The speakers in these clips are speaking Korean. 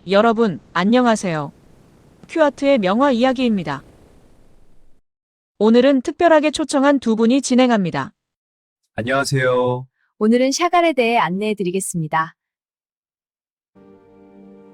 여러분, 안녕하세요. 큐아트의 명화 이야기입니다. 오늘은 특별하게 초청한 두 분이 진행합니다. 안녕하세요. 오늘은 샤갈에 대해 안내해 드리겠습니다.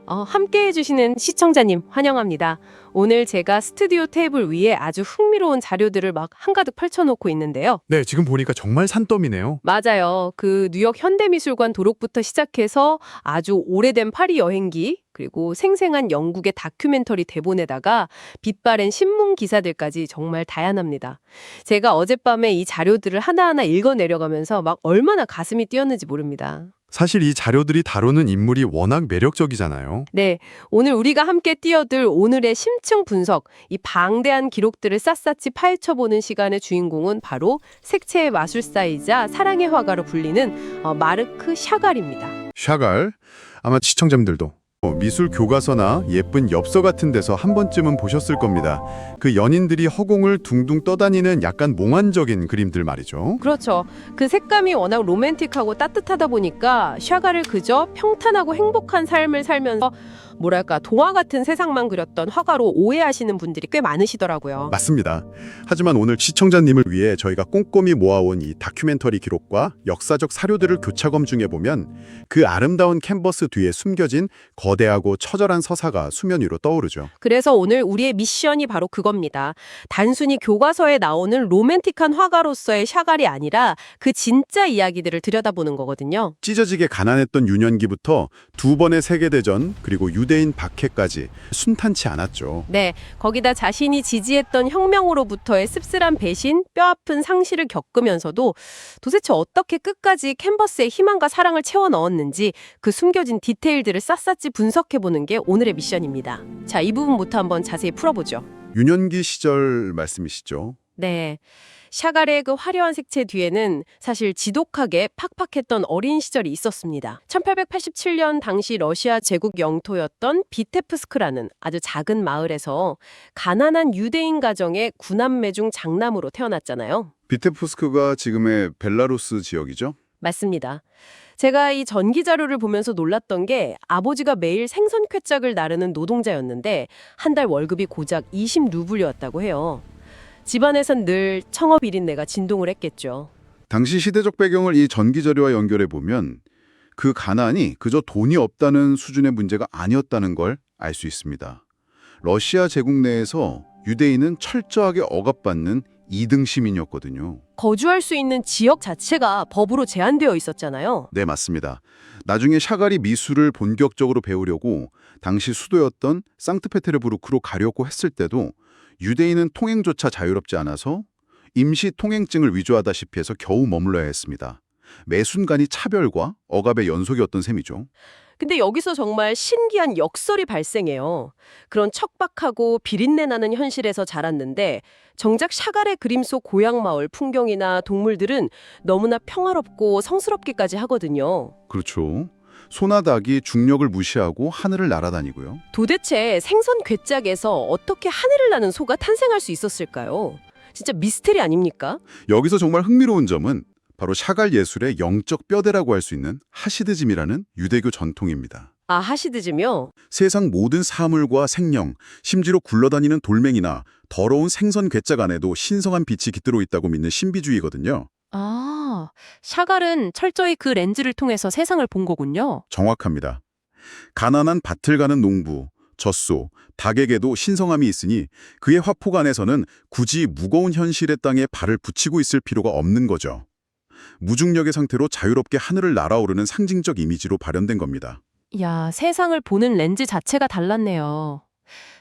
함께 해주시는 시청자님 환영합니다. 오늘 제가 스튜디오 테이블 위에 아주 흥미로운 자료들을 막 한가득 펼쳐놓고 있는데요. 네, 지금 보니까 정말 산더미네요. 맞아요. 그 뉴욕 현대미술관 도록부터 시작해서 아주 오래된 파리 여행기, 그리고 생생한 영국의 다큐멘터리 대본에다가 빛바랜 신문 기사들까지 정말 다양합니다. 제가 어젯밤에 이 자료들을 하나하나 읽어내려가면서 막 얼마나 가슴이 뛰었는지 모릅니다. 사실 이 자료들이 다루는 인물이 워낙 매력적이잖아요. 네, 오늘 우리가 함께 뛰어들 오늘의 심층 분석, 이 방대한 기록들을 샅샅이 파헤쳐보는 시간의 주인공은 바로 색채의 마술사이자 사랑의 화가로 불리는 마르크 샤갈입니다. 샤갈, 아마 시청자분들도 미술 교과서나 예쁜 엽서 같은 데서 한 번쯤은 보셨을 겁니다. 그 연인들이 허공을 둥둥 떠다니는 약간 몽환적인 그림들 말이죠. 그렇죠. 그 색감이 워낙 로맨틱하고 따뜻하다 보니까 샤갈을 그저 평탄하고 행복한 삶을 살면서 뭐랄까 동화 같은 세상만 그렸던 화가로 오해하시는 분들이 꽤 많으시더라고요. 맞습니다. 하지만 오늘 시청자님을 위해 저희가 꼼꼼히 모아온 이 다큐멘터리 기록과 역사적 사료들을 교차 검증해보면 그 아름다운 캔버스 뒤에 숨겨진 거대하고 처절한 서사가 수면 위로 떠오르죠. 그래서 오늘 우리의 미션이 바로 그겁니다. 단순히 교과서에 나오는 로맨틱한 화가로서의 샤갈이 아니라 그 진짜 이야기들을 들여다보는 거거든요. 찢어지게 가난했던 유년기부터 두 번의 세계대전 그리고 유대인 박해까지 순탄치 않았죠. 네, 거기다 자신이 지지했던 혁명으로부터의 씁쓸한 배신, 뼈아픈 상실을 겪으면서도 도대체 어떻게 끝까지 캔버스에 희망과 사랑을 채워 넣었는지 그 숨겨진 디테일들을 샅샅이 분석해보는 게 오늘의 미션입니다. 자, 이 부분부터 한번 자세히 풀어보죠. 유년기 시절 말씀이시죠? 네. 샤갈의 그 화려한 색채 뒤에는 사실 지독하게 팍팍했던 어린 시절이 있었습니다. 1887년 당시 러시아 제국 영토였던 비테프스크라는 아주 작은 마을에서 가난한 유대인 가정의 구남매 중 장남으로 태어났잖아요. 비테프스크가 지금의 벨라루스 지역이죠? 맞습니다. 제가 이 전기 자료를 보면서 놀랐던 게 아버지가 매일 생선 쾌짝을 나르는 노동자였는데 한 달 월급이 고작 20루블이었다고 해요. 집안에선 늘 청업 1인내가 진동을 했겠죠. 당시 시대적 배경을 이 전기자료와 연결해 보면 그 가난이 그저 돈이 없다는 수준의 문제가 아니었다는 걸 알 수 있습니다. 러시아 제국 내에서 유대인은 철저하게 억압받는 2등 시민이었거든요. 거주할 수 있는 지역 자체가 법으로 제한되어 있었잖아요. 네, 맞습니다. 나중에 샤갈이 미술을 본격적으로 배우려고 당시 수도였던 상트페테르부르크로 가려고 했을 때도 유대인은 통행조차 자유롭지 않아서 임시 통행증을 위조하다시피 해서 겨우 머물러야 했습니다. 매 순간이 차별과 억압의 연속이었던 셈이죠. 근데 여기서 정말 신기한 역설이 발생해요. 그런 척박하고 비린내 나는 현실에서 자랐는데 정작 샤갈의 그림 속 고향 마을 풍경이나 동물들은 너무나 평화롭고 성스럽기까지 하거든요. 그렇죠. 소나 닭이 중력을 무시하고 하늘을 날아다니고요. 도대체 생선 괴짝에서 어떻게 하늘을 나는 소가 탄생할 수 있었을까요? 진짜 미스테리 아닙니까? 여기서 정말 흥미로운 점은 바로 샤갈 예술의 영적 뼈대라고 할 수 있는 하시드즘이라는 유대교 전통입니다. 아, 하시드즘이요? 세상 모든 사물과 생명, 심지어 굴러다니는 돌멩이나 더러운 생선 괴짝 안에도 신성한 빛이 깃들어 있다고 믿는 신비주의거든요. 아, 샤갈은 철저히 그 렌즈를 통해서 세상을 본 거군요. 정확합니다. 가난한 밭을 가는 농부, 젖소, 닭에게도 신성함이 있으니 그의 화폭 안에서는 굳이 무거운 현실의 땅에 발을 붙이고 있을 필요가 없는 거죠. 무중력의 상태로 자유롭게 하늘을 날아오르는 상징적 이미지로 발현된 겁니다. 야, 세상을 보는 렌즈 자체가 달랐네요.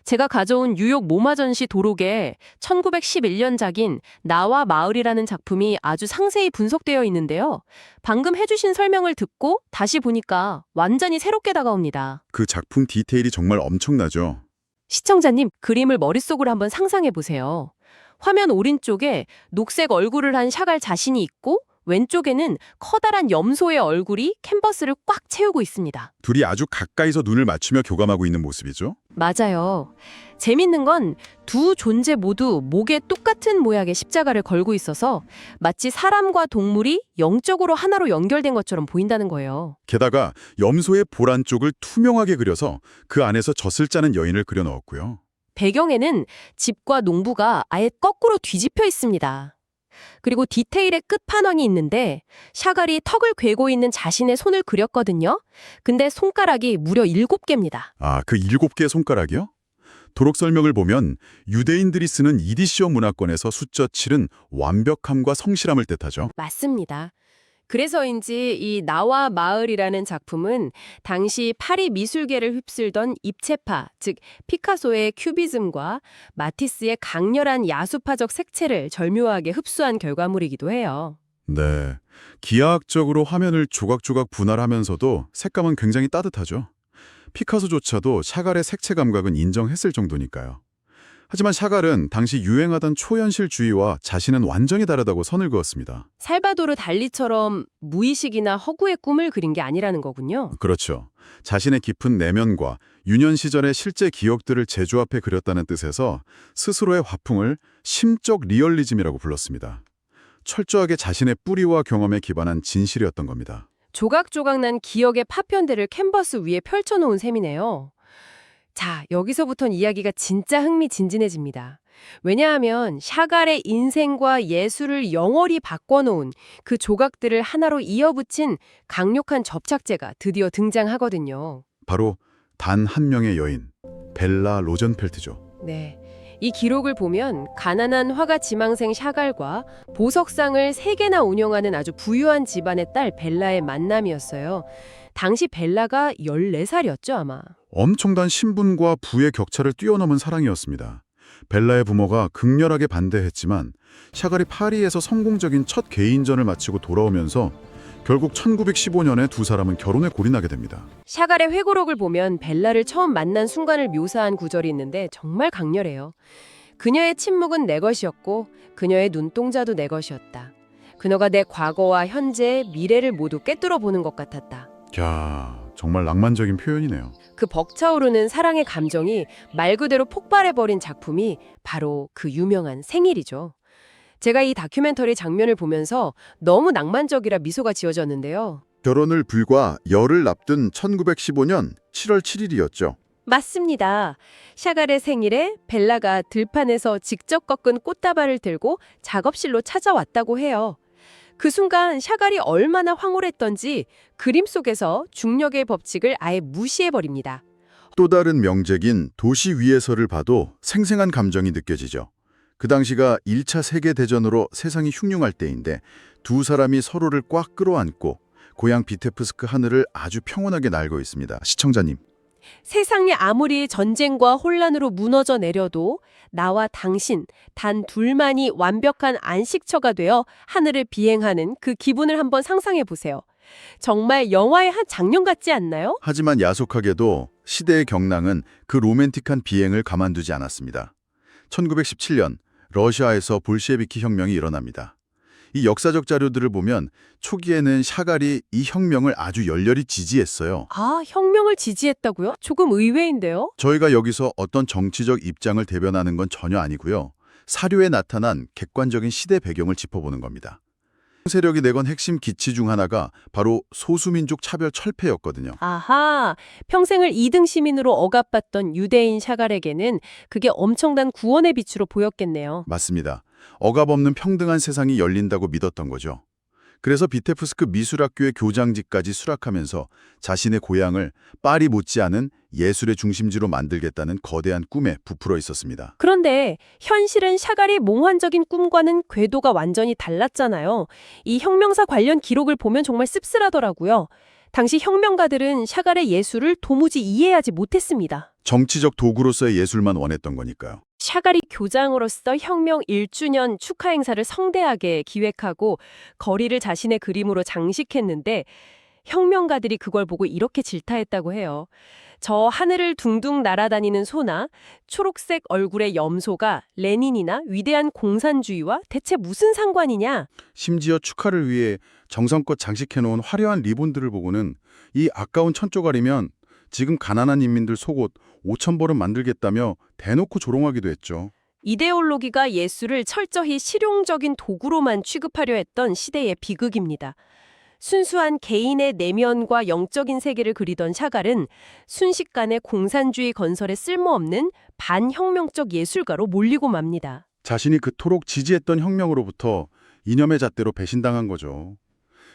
제가 가져온 뉴욕 모마 전시 도록에 1911년작인 나와 마을이라는 작품이 아주 상세히 분석되어 있는데요. 방금 해주신 설명을 듣고 다시 보니까 완전히 새롭게 다가옵니다. 그 작품 디테일이 정말 엄청나죠. 시청자님, 그림을 머릿속으로 한번 상상해 보세요. 화면 오른쪽에 녹색 얼굴을 한 샤갈 자신이 있고 왼쪽에는 커다란 염소의 얼굴이 캔버스를 꽉 채우고 있습니다. 둘이 아주 가까이서 눈을 맞추며 교감하고 있는 모습이죠. 맞아요. 재밌는 건 두 존재 모두 목에 똑같은 모양의 십자가를 걸고 있어서 마치 사람과 동물이 영적으로 하나로 연결된 것처럼 보인다는 거예요. 게다가 염소의 볼 안쪽을 투명하게 그려서 그 안에서 젖을 짜는 여인을 그려 넣었고요. 배경에는 집과 농부가 아예 거꾸로 뒤집혀 있습니다. 그리고 디테일의 끝판왕이 있는데 샤갈이 턱을 괴고 있는 자신의 손을 그렸거든요. 근데 손가락이 무려 7개입니다. 아, 그 7개의 손가락이요? 도록 설명을 보면 유대인들이 쓰는 이디시오 문화권에서 숫자 7은 완벽함과 성실함을 뜻하죠. 맞습니다. 그래서인지 이 나와 마을이라는 작품은 당시 파리 미술계를 휩쓸던 입체파, 즉 피카소의 큐비즘과 마티스의 강렬한 야수파적 색채를 절묘하게 흡수한 결과물이기도 해요. 네, 기하학적으로 화면을 조각조각 분할하면서도 색감은 굉장히 따뜻하죠. 피카소조차도 샤갈의 색채 감각은 인정했을 정도니까요. 하지만 샤갈은 당시 유행하던 초현실주의와 자신은 완전히 다르다고 선을 그었습니다. 살바도르 달리처럼 무의식이나 허구의 꿈을 그린 게 아니라는 거군요. 그렇죠. 자신의 깊은 내면과 유년 시절의 실제 기억들을 재조합해 그렸다는 뜻에서 스스로의 화풍을 심적 리얼리즘이라고 불렀습니다. 철저하게 자신의 뿌리와 경험에 기반한 진실이었던 겁니다. 조각조각 난 기억의 파편들을 캔버스 위에 펼쳐놓은 셈이네요. 자, 여기서부턴 이야기가 진짜 흥미진진해집니다. 왜냐하면 샤갈의 인생과 예술을 영원히 바꿔놓은 그 조각들을 하나로 이어붙인 강력한 접착제가 드디어 등장하거든요. 바로 단 한 명의 여인, 벨라 로전펠트죠. 네. 이 기록을 보면 가난한 화가 지망생 샤갈과 보석상을 3개나 운영하는 아주 부유한 집안의 딸 벨라의 만남이었어요. 당시 벨라가 14살이었죠, 아마. 엄청난 신분과 부의 격차를 뛰어넘은 사랑이었습니다. 벨라의 부모가 극렬하게 반대했지만 샤갈이 파리에서 성공적인 첫 개인전을 마치고 돌아오면서 결국 1915년에 두 사람은 결혼에 골인하게 됩니다. 샤갈의 회고록을 보면 벨라를 처음 만난 순간을 묘사한 구절이 있는데 정말 강렬해요. 그녀의 침묵은 내 것이었고 그녀의 눈동자도 내 것이었다. 그녀가 내 과거와 현재, 미래를 모두 꿰뚫어 보는 것 같았다. 야, 정말 낭만적인 표현이네요. 그 벅차오르는 사랑의 감정이 말 그대로 폭발해버린 작품이 바로 그 유명한 생일이죠. 제가 이 다큐멘터리 장면을 보면서 너무 낭만적이라 미소가 지어졌는데요. 결혼을 불과 열흘 앞둔 1915년 7월 7일이었죠. 맞습니다. 샤갈의 생일에 벨라가 들판에서 직접 꺾은 꽃다발을 들고 작업실로 찾아왔다고 해요. 그 순간 샤갈이 얼마나 황홀했던지 그림 속에서 중력의 법칙을 아예 무시해버립니다. 또 다른 명작인 도시 위에서를 봐도 생생한 감정이 느껴지죠. 그 당시가 1차 세계대전으로 세상이 흉흉할 때인데 두 사람이 서로를 꽉 끌어안고 고향 비테프스크 하늘을 아주 평온하게 날고 있습니다. 시청자님. 세상이 아무리 전쟁과 혼란으로 무너져 내려도 나와 당신 단 둘만이 완벽한 안식처가 되어 하늘을 비행하는 그 기분을 한번 상상해 보세요. 정말 영화의 한 장면 같지 않나요? 하지만 야속하게도 시대의 경랑은 그 로맨틱한 비행을 가만두지 않았습니다. 1917년 러시아에서 볼셰비키 혁명이 일어납니다. 이 역사적 자료들을 보면 초기에는 샤갈이 이 혁명을 아주 열렬히 지지했어요. 아, 혁명을 지지했다고요? 조금 의외인데요? 저희가 여기서 어떤 정치적 입장을 대변하는 건 전혀 아니고요. 사료에 나타난 객관적인 시대 배경을 짚어보는 겁니다. 세력이 내건 핵심 기치 중 하나가 바로 소수민족 차별 철폐였거든요. 아하, 평생을 2등 시민으로 억압받던 유대인 샤갈에게는 그게 엄청난 구원의 빛으로 보였겠네요. 맞습니다. 억압 없는 평등한 세상이 열린다고 믿었던 거죠. 그래서 비테프스크 미술학교의 교장직까지 수락하면서 자신의 고향을 파리 못지않은 예술의 중심지로 만들겠다는 거대한 꿈에 부풀어 있었습니다. 그런데 현실은 샤갈의 몽환적인 꿈과는 궤도가 완전히 달랐잖아요. 이 혁명사 관련 기록을 보면 정말 씁쓸하더라고요. 당시 혁명가들은 샤갈의 예술을 도무지 이해하지 못했습니다. 정치적 도구로서의 예술만 원했던 거니까요. 샤갈이 교장으로서 혁명 1주년 축하 행사를 성대하게 기획하고 거리를 자신의 그림으로 장식했는데 혁명가들이 그걸 보고 이렇게 질타했다고 해요. 저 하늘을 둥둥 날아다니는 소나 초록색 얼굴의 염소가 레닌이나 위대한 공산주의와 대체 무슨 상관이냐? 심지어 축하를 위해 정성껏 장식해놓은 화려한 리본들을 보고는 이 아까운 천조각이면 지금 가난한 인민들 속옷 5,000벌은 만들겠다며 대놓고 조롱하기도 했죠. 이데올로기가 예술을 철저히 실용적인 도구로만 취급하려 했던 시대의 비극입니다. 순수한 개인의 내면과 영적인 세계를 그리던 샤갈은 순식간에 공산주의 건설에 쓸모없는 반혁명적 예술가로 몰리고 맙니다. 자신이 그토록 지지했던 혁명으로부터 이념의 잣대로 배신당한 거죠.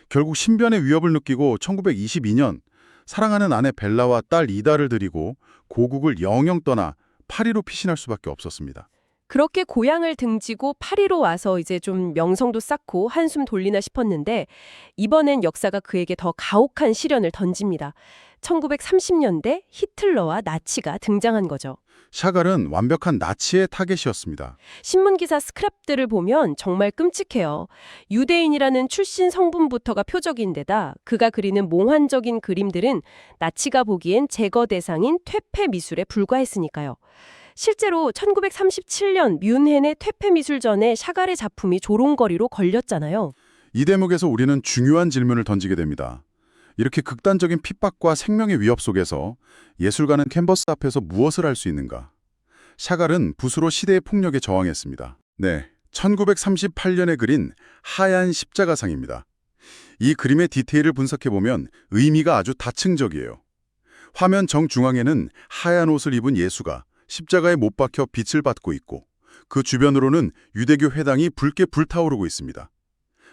결국 신변의 위협을 느끼고 1922년 사랑하는 아내 벨라와 딸 이다를 데리고 고국을 영영 떠나 파리로 피신할 수밖에 없었습니다. 그렇게 고향을 등지고 파리로 와서 이제 좀 명성도 쌓고 한숨 돌리나 싶었는데 이번엔 역사가 그에게 더 가혹한 시련을 던집니다. 1930년대 히틀러와 나치가 등장한 거죠. 샤갈은 완벽한 나치의 타겟이었습니다. 신문기사 스크랩들을 보면 정말 끔찍해요. 유대인이라는 출신 성분부터가 표적인데다 그가 그리는 몽환적인 그림들은 나치가 보기엔 제거 대상인 퇴폐 미술에 불과했으니까요. 실제로 1937년 뮌헨의 퇴폐미술전에 샤갈의 작품이 조롱거리로 걸렸잖아요. 이 대목에서 우리는 중요한 질문을 던지게 됩니다. 이렇게 극단적인 핍박과 생명의 위협 속에서 예술가는 캔버스 앞에서 무엇을 할 수 있는가? 샤갈은 붓으로 시대의 폭력에 저항했습니다. 네, 1938년에 그린 하얀 십자가상입니다. 이 그림의 디테일을 분석해보면 의미가 아주 다층적이에요. 화면 정중앙에는 하얀 옷을 입은 예수가 십자가에 못 박혀 빛을 받고 있고 그 주변으로는 유대교 회당이 붉게 불타오르고 있습니다.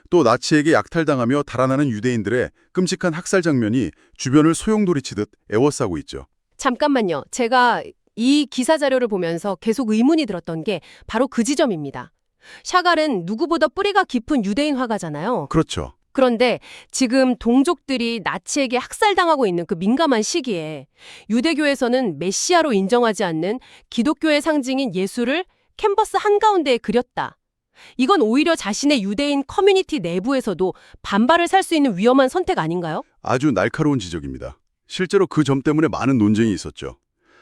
또 나치에게 약탈당하며 달아나는 유대인들의 끔찍한 학살 장면이 주변을 소용돌이치듯 에워싸고 있죠. 잠깐만요. 제가 이 기사 자료를 보면서 계속 의문이 들었던 게 바로 그 지점입니다. 샤갈은 누구보다 뿌리가 깊은 유대인 화가잖아요. 그렇죠. 그런데 지금 동족들이 나치에게 학살당하고 있는 그 민감한 시기에 유대교에서는 메시아로 인정하지 않는 기독교의 상징인 예수를 캔버스 한가운데에 그렸다. 이건 오히려 자신의 유대인 커뮤니티 내부에서도 반발을 살 수 있는 위험한 선택 아닌가요? 아주 날카로운 지적입니다. 실제로 그 점 때문에 많은 논쟁이 있었죠.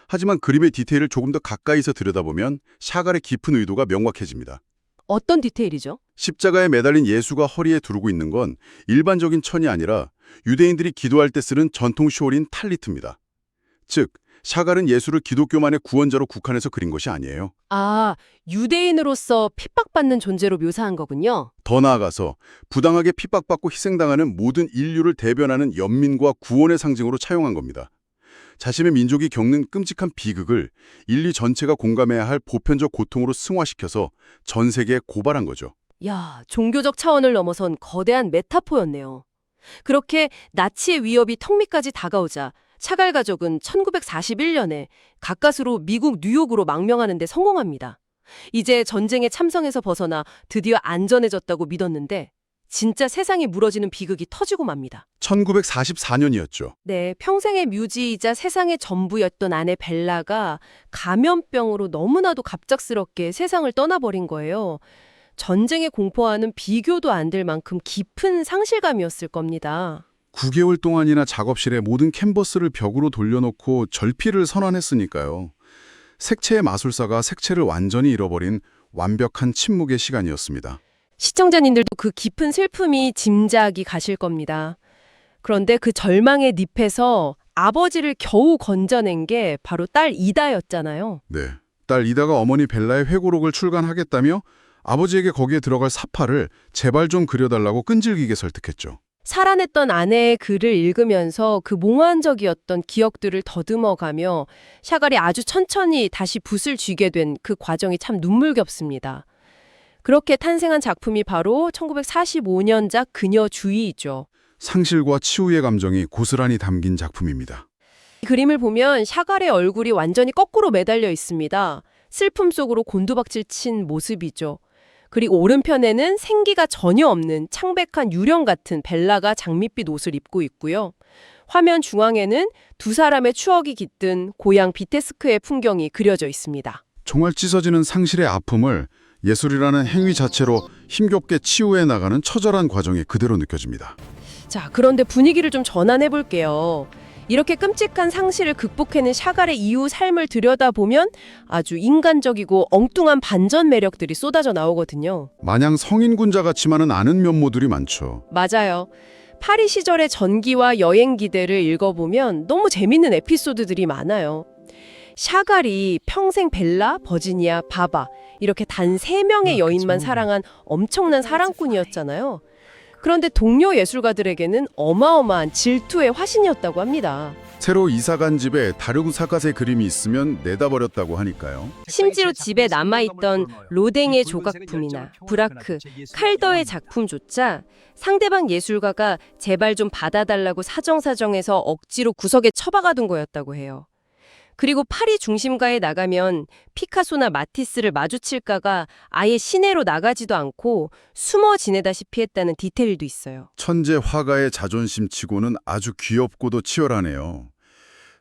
하지만 그림의 디테일을 조금 더 가까이서 들여다보면 샤갈의 깊은 의도가 명확해집니다. 어떤 디테일이죠? 십자가에 매달린 예수가 허리에 두르고 있는 건 일반적인 천이 아니라 유대인들이 기도할 때 쓰는 전통 쇼린 탈리트입니다. 즉, 샤갈은 예수를 기독교만의 구원자로 국한해서 그린 것이 아니에요. 아, 유대인으로서 핍박받는 존재로 묘사한 거군요. 더 나아가서 부당하게 핍박받고 희생당하는 모든 인류를 대변하는 연민과 구원의 상징으로 차용한 겁니다. 자신의 민족이 겪는 끔찍한 비극을 인류 전체가 공감해야 할 보편적 고통으로 승화시켜서 전 세계에 고발한 거죠. 야, 종교적 차원을 넘어선 거대한 메타포였네요. 그렇게 나치의 위협이 턱 밑까지 다가오자 샤갈 가족은 1941년에 가까스로 미국 뉴욕으로 망명하는 데 성공합니다. 이제 전쟁의 참성에서 벗어나 드디어 안전해졌다고 믿었는데 진짜 세상이 무너지는 비극이 터지고 맙니다. 1944년이었죠. 네, 평생의 뮤지이자 세상의 전부였던 아내 벨라가 감염병으로 너무나도 갑작스럽게 세상을 떠나버린 거예요. 전쟁의 공포와는 비교도 안 될 만큼 깊은 상실감이었을 겁니다. 9개월 동안이나 작업실에 모든 캔버스를 벽으로 돌려놓고 절필을 선언했으니까요. 색채의 마술사가 색채를 완전히 잃어버린 완벽한 침묵의 시간이었습니다. 시청자님들도 그 깊은 슬픔이 짐작이 가실 겁니다. 그런데 그 절망의 늪에서 아버지를 겨우 건져낸 게 바로 딸 이다였잖아요. 네, 딸 이다가 어머니 벨라의 회고록을 출간하겠다며 아버지에게 거기에 들어갈 사파를 제발 좀 그려달라고 끈질기게 설득했죠. 살아냈던 아내의 글을 읽으면서 그 몽환적이었던 기억들을 더듬어가며 샤갈이 아주 천천히 다시 붓을 쥐게 된 그 과정이 참 눈물겹습니다. 그렇게 탄생한 작품이 바로 1945년작 그녀주의이죠. 상실과 치유의 감정이 고스란히 담긴 작품입니다. 이 그림을 보면 샤갈의 얼굴이 완전히 거꾸로 매달려 있습니다. 슬픔 속으로 곤두박질 친 모습이죠. 그리고 오른편에는 생기가 전혀 없는 창백한 유령 같은 벨라가 장밋빛 옷을 입고 있고요. 화면 중앙에는 두 사람의 추억이 깃든 고향 비테스크의 풍경이 그려져 있습니다. 총알 찢어지는 상실의 아픔을 예술이라는 행위 자체로 힘겹게 치유해 나가는 처절한 과정이 그대로 느껴집니다. 자, 그런데 분위기를 좀 전환해 볼게요. 이렇게 끔찍한 상실을 극복해낸 샤갈의 이후 삶을 들여다보면 아주 인간적이고 엉뚱한 반전 매력들이 쏟아져 나오거든요. 마냥 성인군자 같지만은 않은 면모들이 많죠. 맞아요. 파리 시절의 전기와 여행 기대를 읽어보면 너무 재밌는 에피소드들이 많아요. 샤갈이 평생 벨라, 버지니아, 바바 이렇게 단 3명의 여인만 사랑한 엄청난 사랑꾼이었잖아요. 그런데 동료 예술가들에게는 어마어마한 질투의 화신이었다고 합니다. 새로 이사간 집에 다르고 사갓의 그림이 있으면 내다버렸다고 하니까요. 심지어 집에 남아있던 로댕의 조각품이나 브라크, 칼더의 작품조차 상대방 예술가가 제발 좀 받아달라고 사정사정해서 억지로 구석에 처박아둔 거였다고 해요. 그리고 파리 중심가에 나가면 피카소나 마티스를 마주칠까가 아예 시내로 나가지도 않고 숨어 지내다시피 했다는 디테일도 있어요. 천재 화가의 자존심 치고는 아주 귀엽고도 치열하네요.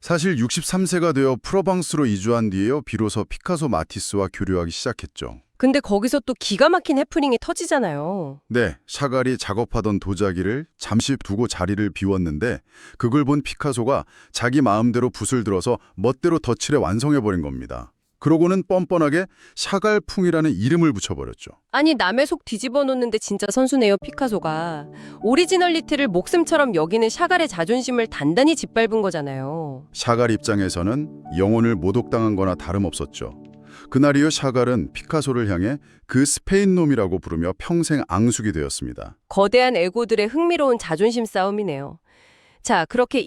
사실 63세가 되어 프로방스로 이주한 뒤에요 비로소 피카소 마티스와 교류하기 시작했죠. 근데 거기서 또 기가 막힌 해프닝이 터지잖아요. 네, 샤갈이 작업하던 도자기를 잠시 두고 자리를 비웠는데 그걸 본 피카소가 자기 마음대로 붓을 들어서 멋대로 덧칠해 완성해버린 겁니다. 그러고는 뻔뻔하게 샤갈풍이라는 이름을 붙여버렸죠. 아니 남의 속 뒤집어 놓는데 진짜 선수네요 피카소가. 오리지널리티를 목숨처럼 여기는 샤갈의 자존심을 단단히 짓밟은 거잖아요. 샤갈 입장에서는 영혼을 모독당한 거나 다름없었죠. 그날 이후 샤갈은 피카소를 향해 그 스페인 놈이라고 부르며 평생 앙숙이 되었습니다. 거대한 에고들의 흥미로운 자존심 싸움이네요. 자, 그렇게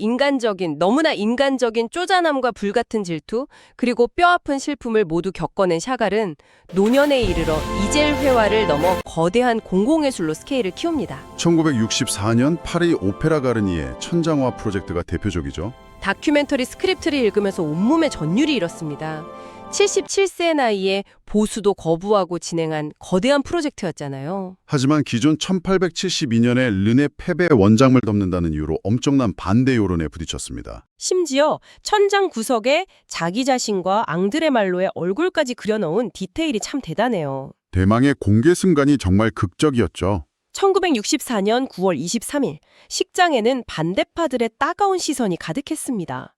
너무나 인간적인 쪼잔함과 불같은 질투, 그리고 뼈아픈 슬픔을 모두 겪어낸 샤갈은 노년에 이르러 이젤 회화를 넘어 거대한 공공예술로 스케일을 키웁니다. 1964년 파리 오페라 가르니의 천장화 프로젝트가 대표적이죠. 다큐멘터리 스크립트를 읽으면서 온몸에 전율이 일었습니다. 77세의 나이에 보수도 거부하고 진행한 거대한 프로젝트였잖아요. 하지만 기존 1872년에 르네 페베 원작을 덮는다는 이유로 엄청난 반대 여론에 부딪혔습니다. 심지어 천장 구석에 자기 자신과 앙드레 말로의 얼굴까지 그려넣은 디테일이 참 대단해요. 대망의 공개 순간이 정말 극적이었죠. 1964년 9월 23일 식장에는 반대파들의 따가운 시선이 가득했습니다.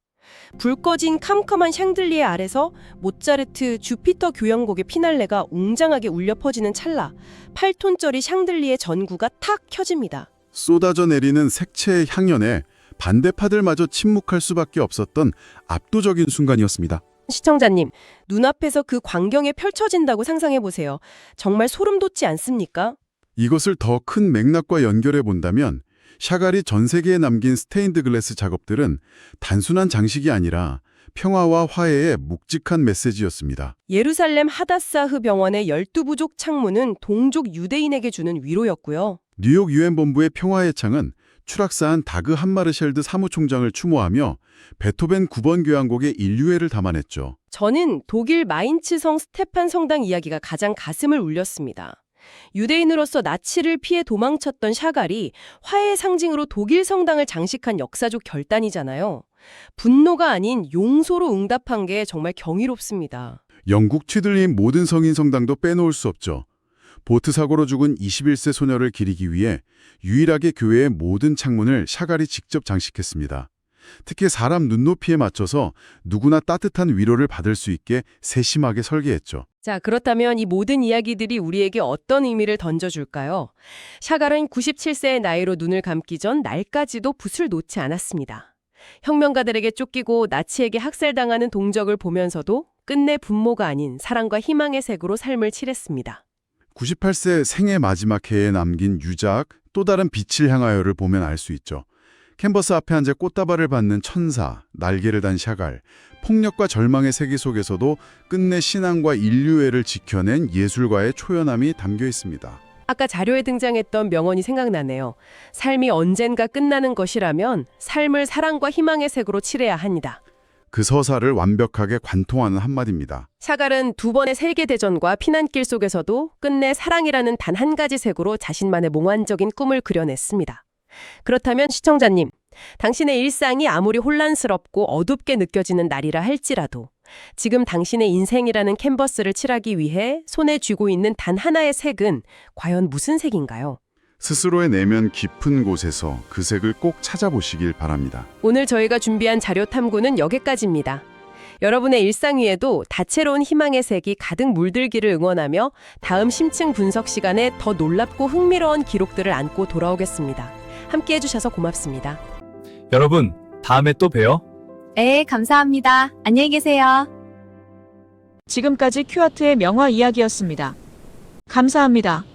불 꺼진 캄캄한 샹들리에 아래서 모차르트 주피터 교향곡의 피날레가 웅장하게 울려 퍼지는 찰나 8톤짜리 샹들리에 전구가 탁 켜집니다. 쏟아져 내리는 색채의 향연에 반대파들마저 침묵할 수밖에 없었던 압도적인 순간이었습니다. 시청자님, 눈앞에서 그 광경이 펼쳐진다고 상상해보세요. 정말 소름 돋지 않습니까? 이것을 더 큰 맥락과 연결해 본다면 샤갈이 전 세계에 남긴 스테인드 글래스 작업들은 단순한 장식이 아니라 평화와 화해의 묵직한 메시지였습니다. 예루살렘 하다사흐 병원의 12부족 창문은 동족 유대인에게 주는 위로였고요. 뉴욕 유엔 본부의 평화의 창은 추락사한 다그 함마르셸드 사무총장을 추모하며 베토벤 9번 교향곡의 인류애를 담아냈죠. 저는 독일 마인츠성 스테판 성당 이야기가 가장 가슴을 울렸습니다. 유대인으로서 나치를 피해 도망쳤던 샤갈이 화해의 상징으로 독일 성당을 장식한 역사적 결단이잖아요. 분노가 아닌 용서로 응답한 게 정말 경이롭습니다. 영국 튀들린 모든 성인 성당도 빼놓을 수 없죠. 보트 사고로 죽은 21세 소녀를 기리기 위해 유일하게 교회의 모든 창문을 샤갈이 직접 장식했습니다. 특히 사람 눈높이에 맞춰서 누구나 따뜻한 위로를 받을 수 있게 세심하게 설계했죠. 자, 그렇다면 이 모든 이야기들이 우리에게 어떤 의미를 던져줄까요? 샤갈은 97세의 나이로 눈을 감기 전 날까지도 붓을 놓지 않았습니다. 혁명가들에게 쫓기고 나치에게 학살당하는 동적을 보면서도 끝내 분모가 아닌 사랑과 희망의 색으로 삶을 칠했습니다. 98세 생애 마지막 해에 남긴 유작 또 다른 빛을 향하여를 보면 알 수 있죠. 캔버스 앞에 앉아 꽃다발을 받는 천사, 날개를 단 샤갈, 폭력과 절망의 세계 속에서도 끝내 신앙과 인류애를 지켜낸 예술가의 초연함이 담겨 있습니다. 아까 자료에 등장했던 명언이 생각나네요. 삶이 언젠가 끝나는 것이라면 삶을 사랑과 희망의 색으로 칠해야 합니다. 그 서사를 완벽하게 관통하는 한마디입니다. 샤갈은 2번의 세계대전과 피난길 속에서도 끝내 사랑이라는 단 한 가지 색으로 자신만의 몽환적인 꿈을 그려냈습니다. 그렇다면 시청자님, 당신의 일상이 아무리 혼란스럽고 어둡게 느껴지는 날이라 할지라도 지금 당신의 인생이라는 캔버스를 칠하기 위해 손에 쥐고 있는 단 하나의 색은 과연 무슨 색인가요? 스스로의 내면 깊은 곳에서 그 색을 꼭 찾아보시길 바랍니다. 오늘 저희가 준비한 자료 탐구는 여기까지입니다. 여러분의 일상 위에도 다채로운 희망의 색이 가득 물들기를 응원하며 다음 심층 분석 시간에 더 놀랍고 흥미로운 기록들을 안고 돌아오겠습니다. 함께 해주셔서 고맙습니다. 여러분, 다음에 또 봬요. 네, 감사합니다. 안녕히 계세요. 지금까지 큐아트의 명화 이야기였습니다. 감사합니다.